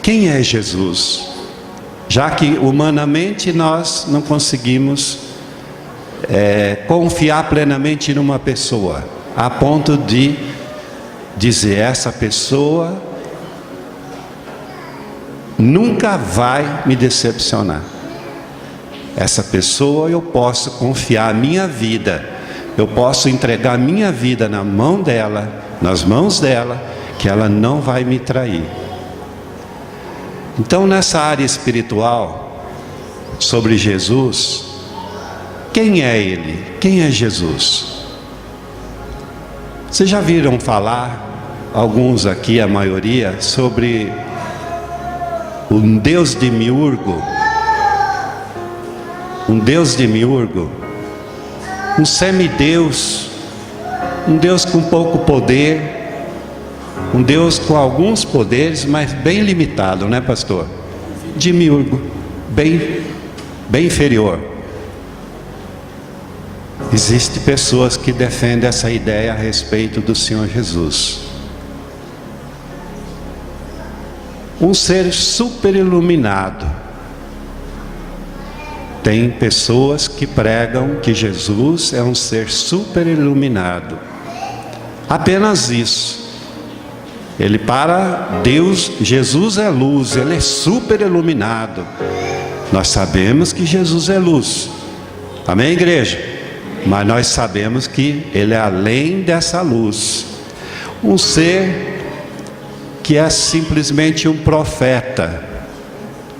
Quem é Jesus? Já que humanamente nós não conseguimos confiar plenamente numa pessoa, a ponto de dizer, essa pessoa nunca vai me decepcionar. Essa pessoa eu posso confiar a minha vida, eu posso entregar a minha vida na mão dela, nas mãos dela, que ela não vai me trair. Então, nessa área espiritual, sobre Jesus, quem é Ele? Quem é Jesus? Vocês já viram falar, alguns aqui, a maioria, sobre um Deus demiurgo? Um Deus demiurgo, um semideus, um Deus com pouco poder, um Deus com alguns poderes, mas bem limitado, né, pastor? Demiurgo, bem inferior. Existem pessoas que defendem essa ideia a respeito do Senhor Jesus. Um ser super iluminado. Tem pessoas que pregam que Jesus é um ser super iluminado. Apenas isso. Ele para Deus, Jesus é luz, Ele é super iluminado. Nós sabemos que Jesus é luz. Amém, igreja? Mas nós sabemos que Ele é além dessa luz. Um ser que é simplesmente um profeta.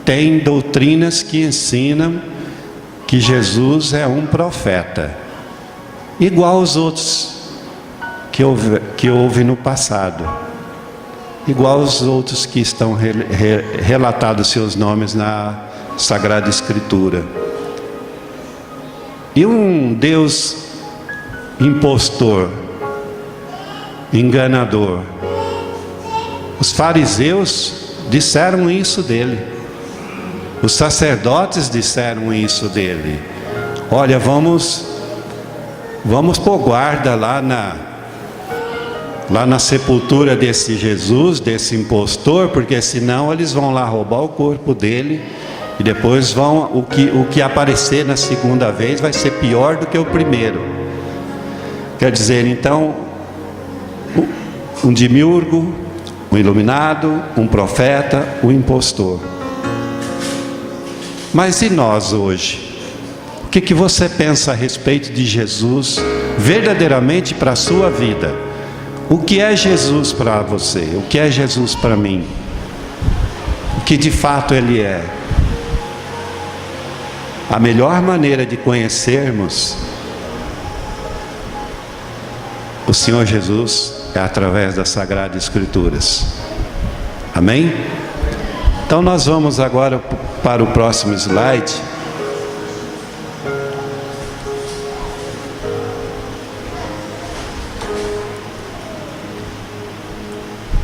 Tem doutrinas que ensinam que Jesus é um profeta, igual aos outros que houve no passado, igual aos outros que estão relatados seus nomes na Sagrada Escritura. E um Deus impostor, enganador. Os fariseus disseram isso dele. Os sacerdotes disseram isso dele. Olha, vamos pôr guarda lá na sepultura desse Jesus, desse impostor, porque senão eles vão lá roubar o corpo dele e depois o que aparecer na segunda vez vai ser pior do que o primeiro. Quer dizer, então, um demiurgo, um iluminado, um profeta, um impostor. Mas e nós hoje? O que você pensa a respeito de Jesus verdadeiramente para a sua vida? O que é Jesus para você? O que é Jesus para mim? O que de fato Ele é? A melhor maneira de conhecermos o Senhor Jesus é através das Sagradas Escrituras. Amém? Então nós vamos agora para o próximo slide.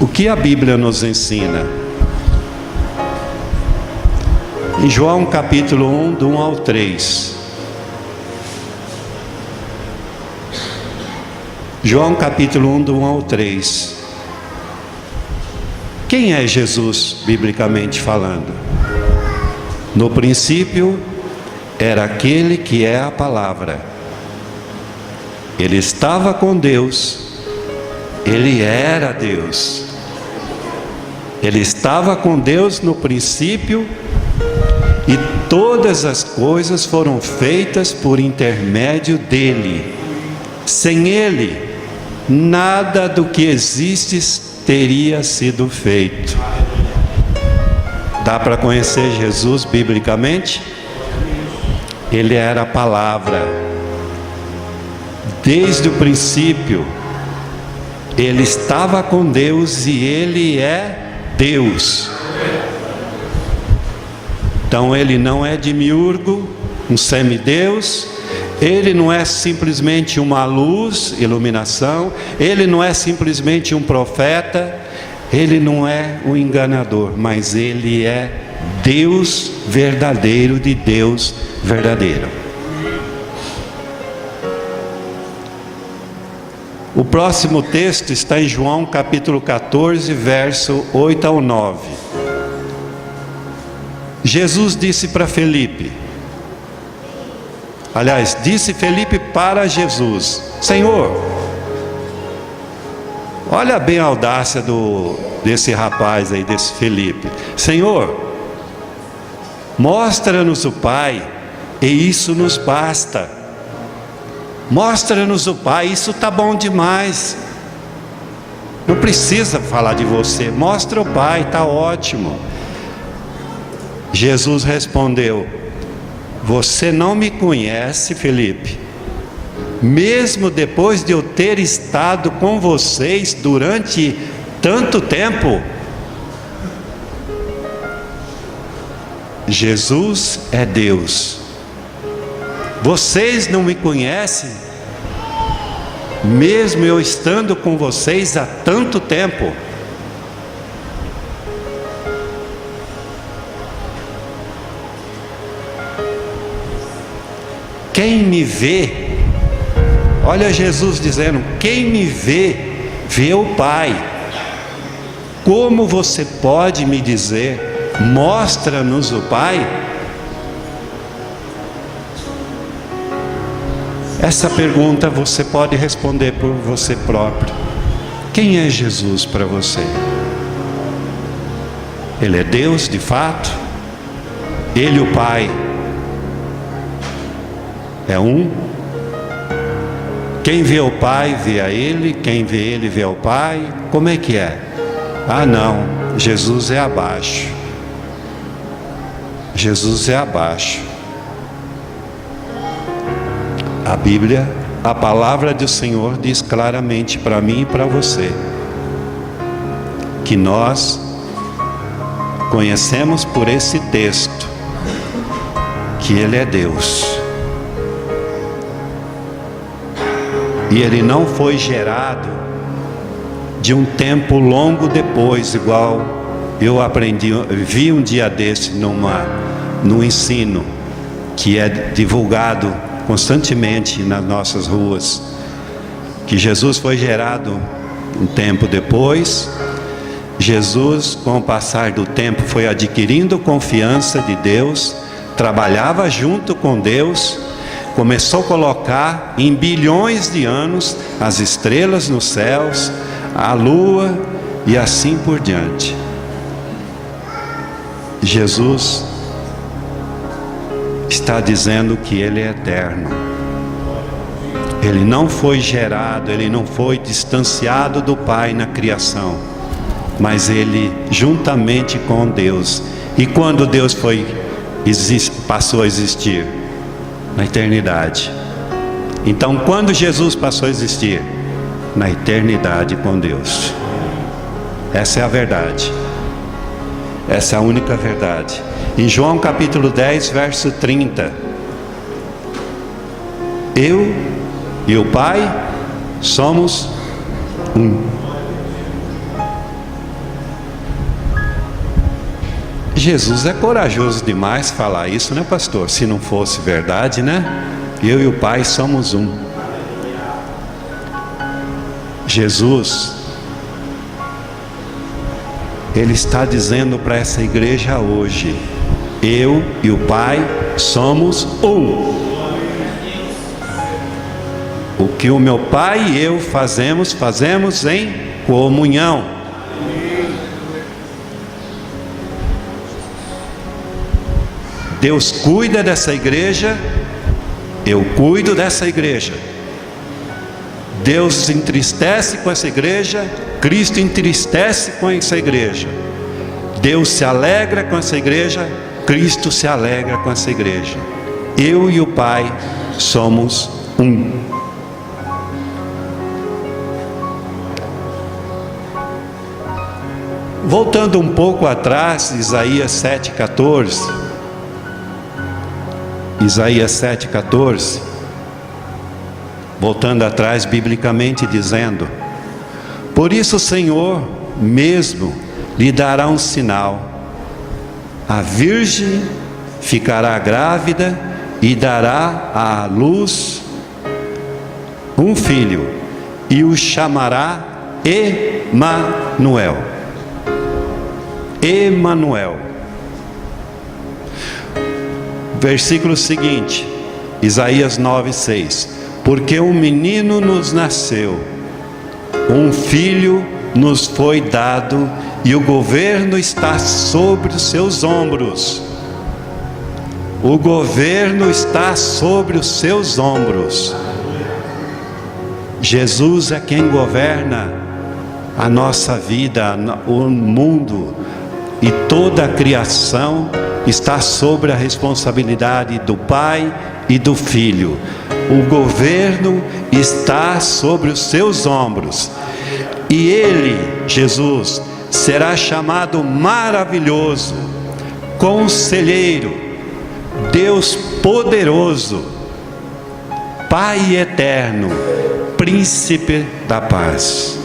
O que a Bíblia nos ensina? Em João capítulo 1, do 1 ao 3. João capítulo 1, do 1 ao 3. Quem é Jesus, biblicamente falando? No princípio, era aquele que é a palavra. Ele estava com Deus. Ele era Deus. Ele estava com Deus no princípio, e todas as coisas foram feitas por intermédio dele. Sem ele, nada do que existe teria sido feito. Dá para conhecer Jesus biblicamente? Ele era a palavra. Desde o princípio, ele estava com Deus e ele é Deus. Então ele não é demiurgo, um semideus. Ele não é simplesmente uma luz, iluminação. Ele não é simplesmente um profeta. Ele não é um enganador, mas ele é Deus verdadeiro de Deus verdadeiro. O próximo texto está em João capítulo 14, verso 8 ao 9. Jesus disse para Felipe, aliás, disse Felipe para Jesus: Senhor, olha bem a audácia desse rapaz aí, desse Felipe. Senhor, mostra-nos o Pai, e isso nos basta. Mostra-nos o Pai, isso está bom demais. Não precisa falar de você, mostra o Pai, está ótimo. Jesus respondeu: você não me conhece, Felipe, mesmo depois de eu ter estado com vocês durante tanto tempo. Jesus é Deus. Vocês não me conhecem, mesmo eu estando com vocês há tanto tempo. Quem me vê, olha Jesus dizendo, quem me vê, vê o Pai. Como você pode me dizer, mostra-nos o Pai? Essa pergunta você pode responder por você próprio. Quem é Jesus para você? Ele é Deus de fato? Ele, o Pai, é um? Quem vê o Pai vê a Ele, quem vê Ele vê o Pai. Como é que é? Ah não, Jesus é abaixo. Jesus é abaixo. A Bíblia, a palavra do Senhor diz claramente para mim e para você que nós conhecemos por esse texto que Ele é Deus. E Ele não foi gerado de um tempo longo depois, igual eu vi um dia desse num ensino que é divulgado constantemente nas nossas ruas, que Jesus foi gerado um tempo depois. Jesus, com o passar do tempo, foi adquirindo confiança de Deus, trabalhava junto com Deus, começou a colocar em bilhões de anos as estrelas nos céus, a lua e assim por diante. Jesus está dizendo que Ele é eterno. Ele não foi gerado, Ele não foi distanciado do Pai na criação, mas Ele juntamente com Deus. E quando Deus passou a existir? Na eternidade. Então, quando Jesus passou a existir? Na eternidade com Deus. Essa é a verdade. Essa é a única verdade. Em João capítulo 10, verso 30. Eu e o Pai somos um. Jesus é corajoso demais falar isso, né, pastor? Se não fosse verdade, né? Eu e o Pai somos um. Jesus, Ele está dizendo para essa igreja hoje: eu e o Pai somos um. O que o meu Pai e eu fazemos em comunhão. Deus cuida dessa igreja, eu cuido dessa igreja. Deus se entristece com essa igreja, Cristo entristece com essa igreja. Deus se alegra com essa igreja, Cristo se alegra com essa igreja. Eu e o Pai somos um. Voltando um pouco atrás, Isaías 7,14. Isaías 7,14, voltando atrás biblicamente, dizendo: por isso o Senhor mesmo lhe dará um sinal, a virgem ficará grávida e dará à luz um filho, e o chamará Emanuel. Emanuel. versículo seguinte, Isaías 9:6. Porque um menino nos nasceu, um filho nos foi dado, e o governo está sobre os seus ombros. O governo está sobre os seus ombros. Jesus é quem governa a nossa vida, o mundo, e toda a criação está sobre a responsabilidade do Pai e do Filho. O governo está sobre os seus ombros. E Ele, Jesus, será chamado Maravilhoso, Conselheiro, Deus Poderoso, Pai Eterno, Príncipe da Paz.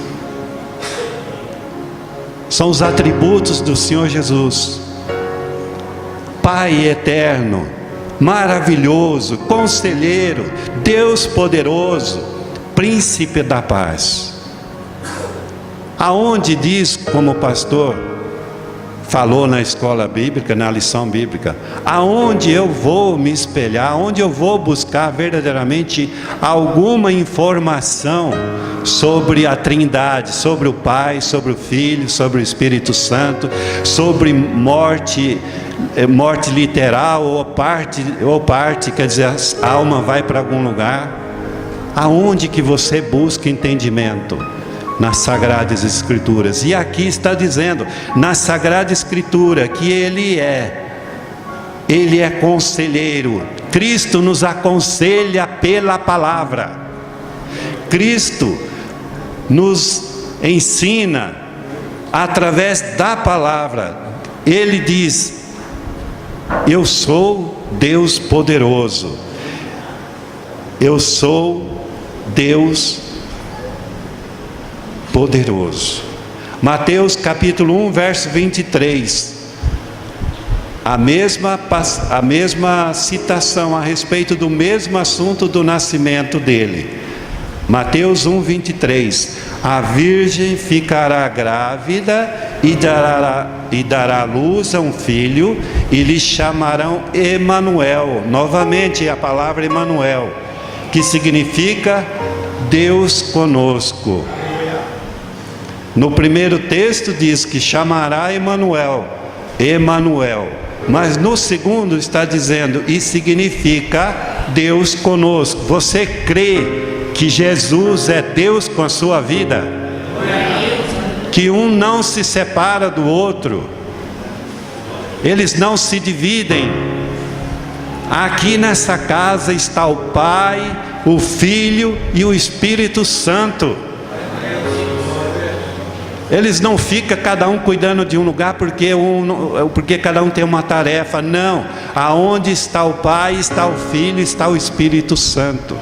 São os atributos do Senhor Jesus. Pai Eterno, Maravilhoso, Conselheiro, Deus Poderoso, Príncipe da Paz. Aonde diz, como o pastor falou na escola bíblica, na lição bíblica, aonde eu vou me espelhar, aonde eu vou buscar verdadeiramente alguma informação sobre a Trindade, sobre o Pai, sobre o Filho, sobre o Espírito Santo, sobre morte literal ou parte, quer dizer, a alma vai para algum lugar. Aonde que você busca entendimento? Nas Sagradas Escrituras. E aqui está dizendo, na Sagrada Escritura, que Ele é conselheiro. Cristo nos aconselha pela palavra. Cristo nos ensina através da palavra. Ele diz: eu sou Deus poderoso. Eu sou Deus poderoso. Mateus capítulo 1, verso 23. A mesma citação a respeito do mesmo assunto do nascimento dele. Mateus 1, 23. A virgem ficará grávida e dará à luz a um filho, e lhe chamarão Emanuel. Novamente a palavra Emanuel, que significa Deus conosco. No primeiro texto diz que chamará Emanuel, mas no segundo está dizendo, e significa Deus conosco. Você crê que Jesus é Deus com a sua vida? Que um não se separa do outro, eles não se dividem. Aqui nessa casa está o Pai, o Filho e o Espírito Santo. Eles não ficam cada um cuidando de um lugar porque cada um tem uma tarefa. Não, aonde está o Pai, está o Filho, está o Espírito Santo.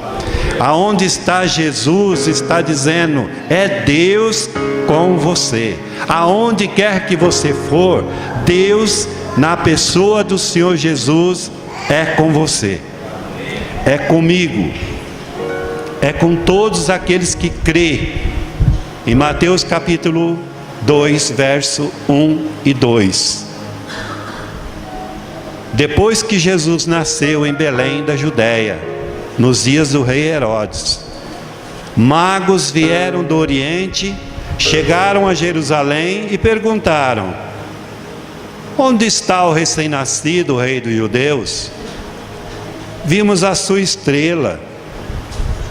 Aonde está Jesus, está dizendo, é Deus com você. Aonde quer que você for, Deus, na pessoa do Senhor Jesus, é com você. É comigo. É com todos aqueles que crêem. Em Mateus capítulo 2, verso 1 e 2. Depois que Jesus nasceu em Belém da Judéia, nos dias do rei Herodes, magos vieram do Oriente, chegaram a Jerusalém e perguntaram: onde está o recém-nascido rei dos judeus? Vimos a sua estrela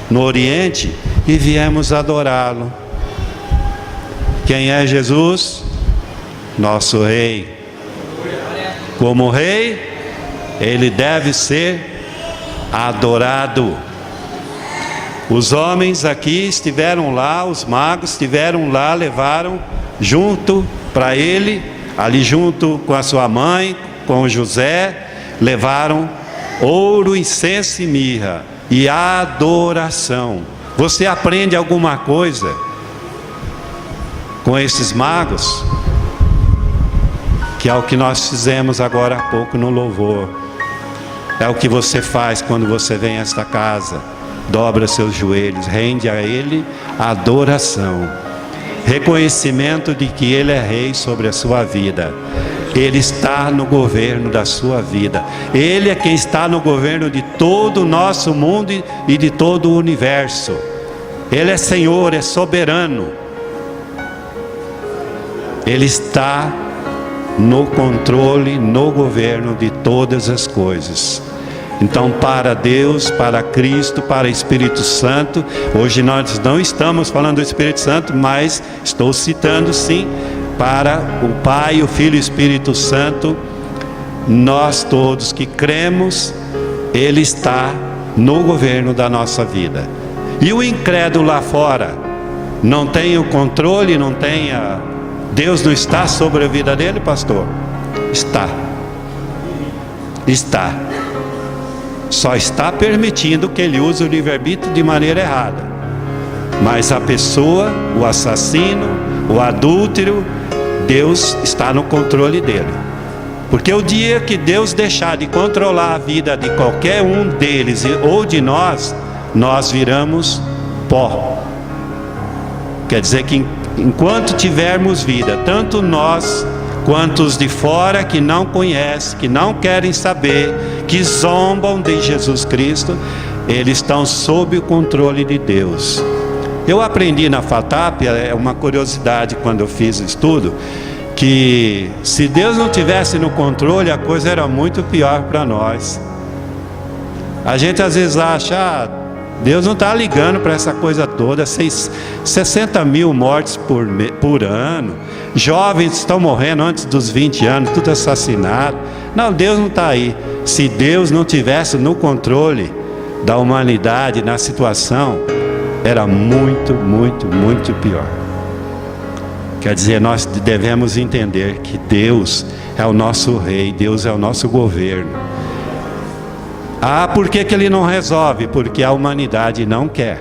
no Oriente e viemos adorá-lo. Quem é Jesus? Nosso rei. Como rei, ele deve ser adorado. Os homens aqui estiveram lá, os magos estiveram lá, levaram junto para ele, ali junto com a sua mãe, com José, levaram ouro, incenso e mirra e adoração. Você aprende alguma coisa com esses magos? Que é o que nós fizemos agora há pouco no louvor. É o que você faz quando você vem a esta casa. Dobra seus joelhos, rende a Ele a adoração, reconhecimento de que Ele é Rei sobre a sua vida. Ele está no governo da sua vida. Ele é quem está no governo de todo o nosso mundo e de todo o universo. Ele é Senhor, é soberano. Ele está no controle, no governo de todas as coisas. Então, para Deus, para Cristo, para o Espírito Santo, hoje nós não estamos falando do Espírito Santo, mas estou citando sim, para o Pai, o Filho e o Espírito Santo, nós todos que cremos, Ele está no governo da nossa vida. E o incrédulo lá fora, não tem o controle, não tem Deus não está sobre a vida dele, pastor? Está. Está. Só está permitindo que ele use o livre-arbítrio de maneira errada. Mas a pessoa, o assassino, o adúltero, Deus está no controle dele. Porque o dia que Deus deixar de controlar a vida de qualquer um deles ou de nós, nós viramos pó. Quer dizer que enquanto tivermos vida, tanto nós quanto os de fora que não conhecem, que não querem saber, que zombam de Jesus Cristo, eles estão sob o controle de Deus. Eu aprendi na FATAP, é uma curiosidade quando eu fiz o estudo, que se Deus não tivesse no controle, a coisa era muito pior para nós. A gente às vezes acha, Deus não está ligando para essa coisa toda, 60 mil mortes por ano, jovens estão morrendo antes dos 20 anos, tudo assassinado. Não, Deus não está aí. Se Deus não tivesse no controle da humanidade, na situação, era muito, muito, muito pior. Quer dizer, nós devemos entender que Deus é o nosso rei, Deus é o nosso governo. Por que Ele não resolve? Porque a humanidade não quer.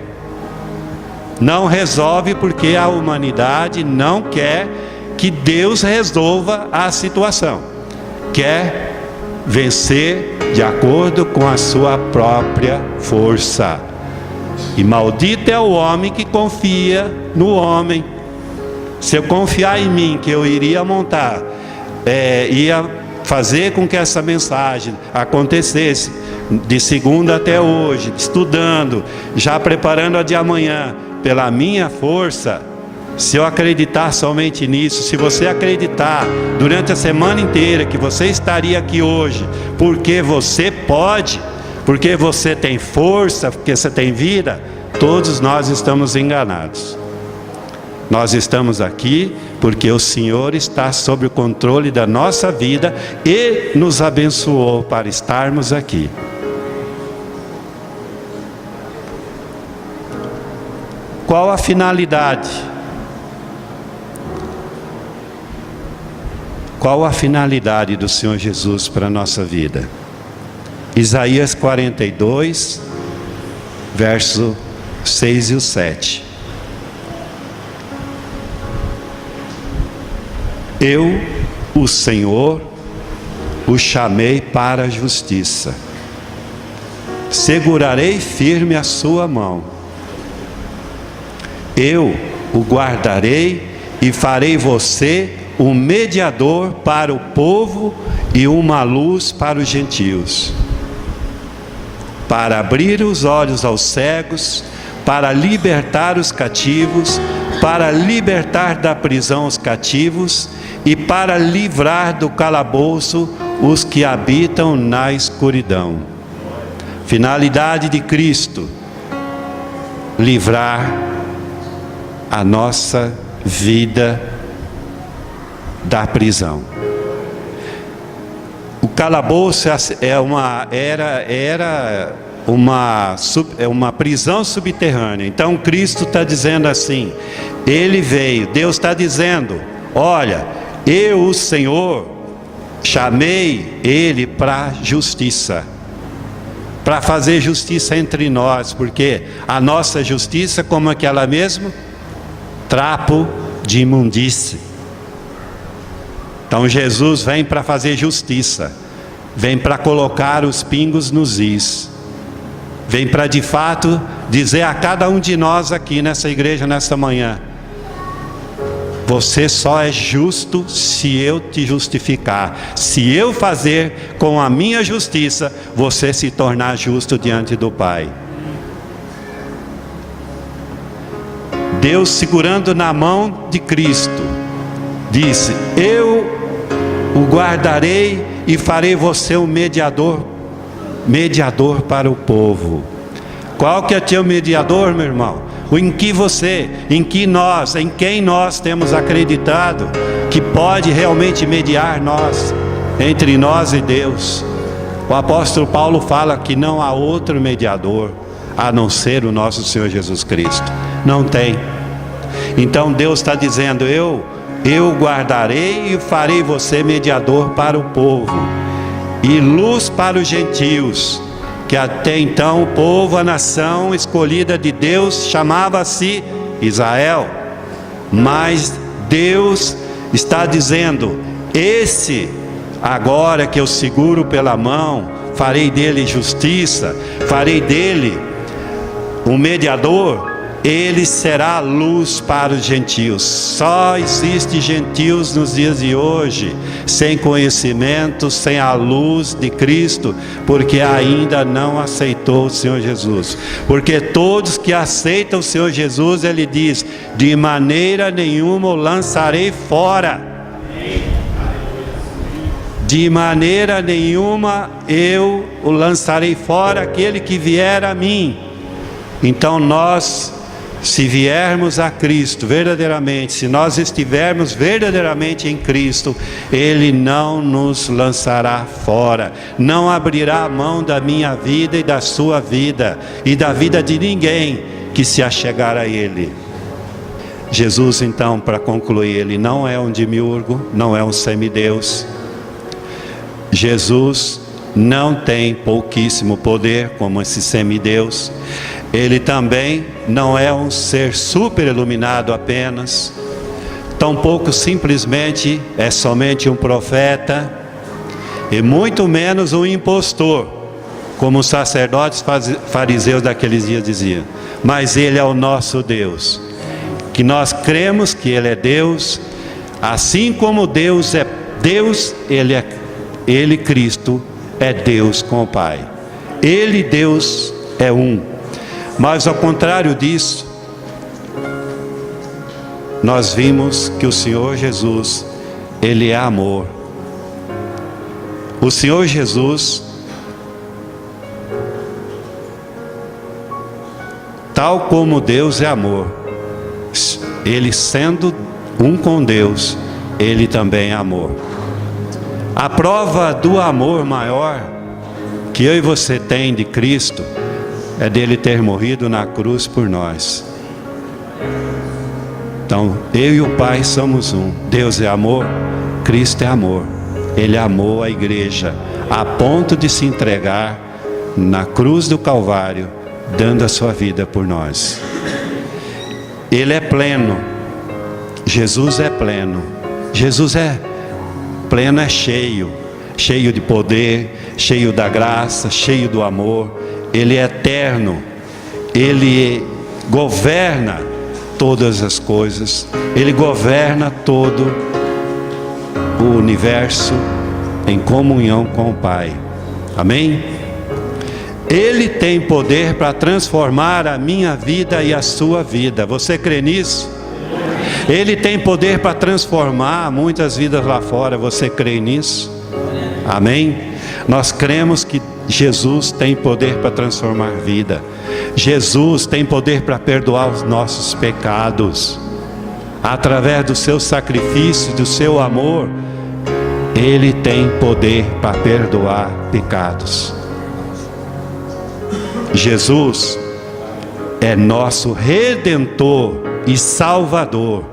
Não resolve porque a humanidade não quer que Deus resolva a situação. Quer vencer de acordo com a sua própria força. E maldito é o homem que confia no homem. Se eu confiar em mim que eu iria montar, ia fazer com que essa mensagem acontecesse de segunda até hoje, estudando, já preparando a de amanhã, pela minha força, se eu acreditar somente nisso, se você acreditar durante a semana inteira que você estaria aqui hoje, porque você pode, porque você tem força, porque você tem vida, todos nós estamos enganados. Nós estamos aqui porque o Senhor está sob o controle da nossa vida e nos abençoou para estarmos aqui. Qual a finalidade? Qual a finalidade do Senhor Jesus para a nossa vida? Isaías 42, verso 6 e 7. Eu, o Senhor, o chamei para a justiça. Segurarei firme a sua mão. Eu o guardarei e farei você um mediador para o povo e uma luz para os gentios. Para abrir os olhos aos cegos, para libertar os cativos, para libertar da prisão os cativos e para livrar do calabouço os que habitam na escuridão. Finalidade de Cristo: livrar a nossa vida da prisão. O calabouço era uma prisão subterrânea. Então Cristo está dizendo assim, Ele veio, Deus está dizendo, olha, eu, o Senhor, chamei Ele para justiça, para fazer justiça entre nós, porque a nossa justiça, como aquela mesmo, trapo de imundície. Então Jesus vem para fazer justiça, vem para colocar os pingos nos is, vem para de fato dizer a cada um de nós aqui nessa igreja nesta manhã, Você só é justo se eu te justificar. Se eu fazer com a minha justiça, você se tornar justo diante do Pai. Deus, segurando na mão de Cristo, disse: eu o guardarei e farei você um mediador para o povo. Qual que é teu mediador, meu irmão? Em quem nós temos acreditado que pode realmente mediar entre nós e Deus. O apóstolo Paulo fala que não há outro mediador a não ser o nosso Senhor Jesus Cristo. Não tem. Então Deus está dizendo: eu guardarei e farei você mediador para o povo e luz para os gentios. Que até então o povo, a nação escolhida de Deus, chamava-se Israel. Mas Deus está dizendo: esse agora que eu seguro pela mão, farei dele justiça, farei dele um mediador, ele será luz para os gentios. Só existe gentios nos dias de hoje sem conhecimento, sem a luz de Cristo, porque ainda não aceitou o Senhor Jesus. Porque todos que aceitam o Senhor Jesus, ele diz: de maneira nenhuma o lançarei fora. De maneira nenhuma eu o lançarei fora, aquele que vier a mim. Então nós, se viermos a Cristo verdadeiramente, se nós estivermos verdadeiramente em Cristo, Ele não nos lançará fora, não abrirá a mão da minha vida e da sua vida, e da vida de ninguém que se achegar a Ele. Jesus, então, para concluir, Ele não é um demiurgo, não é um semideus. Jesus não tem pouquíssimo poder como esse semideus. Ele também não é um ser super iluminado apenas, tampouco simplesmente é somente um profeta, e muito menos um impostor, como os sacerdotes fariseus daqueles dias diziam. Mas Ele é o nosso Deus, que nós cremos que Ele é Deus, assim como Deus é Deus, Ele, Cristo, é Deus com o Pai. Ele, Deus, é um. Mas ao contrário disso, nós vimos que o Senhor Jesus, Ele é amor. O Senhor Jesus, tal como Deus é amor, Ele sendo um com Deus, Ele também é amor. A prova do amor maior que eu e você tem de Cristo é dele ter morrido na cruz por nós. Então, eu e o Pai somos um. Deus é amor, Cristo é amor. Ele amou a igreja a ponto de se entregar na cruz do Calvário, dando a sua vida por nós. Ele é pleno. Jesus é pleno. Jesus é pleno, é cheio de poder, cheio da graça, cheio do amor. Ele é eterno, Ele governa todas as coisas, Ele governa todo o universo em comunhão com o Pai. Amém? Ele tem poder para transformar a minha vida e a sua vida. Você crê nisso? Ele tem poder para transformar muitas vidas lá fora. Você crê nisso? Amém? Nós cremos que Jesus tem poder para transformar vida. Jesus tem poder para perdoar os nossos pecados. Através do seu sacrifício, do seu amor, Ele tem poder para perdoar pecados. Jesus é nosso Redentor e Salvador.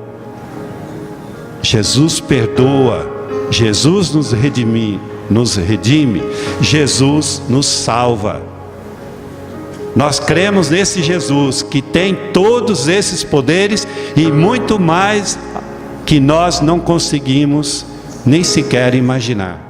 Jesus perdoa, Jesus nos redime, Jesus nos salva. Nós cremos nesse Jesus que tem todos esses poderes e muito mais que nós não conseguimos nem sequer imaginar.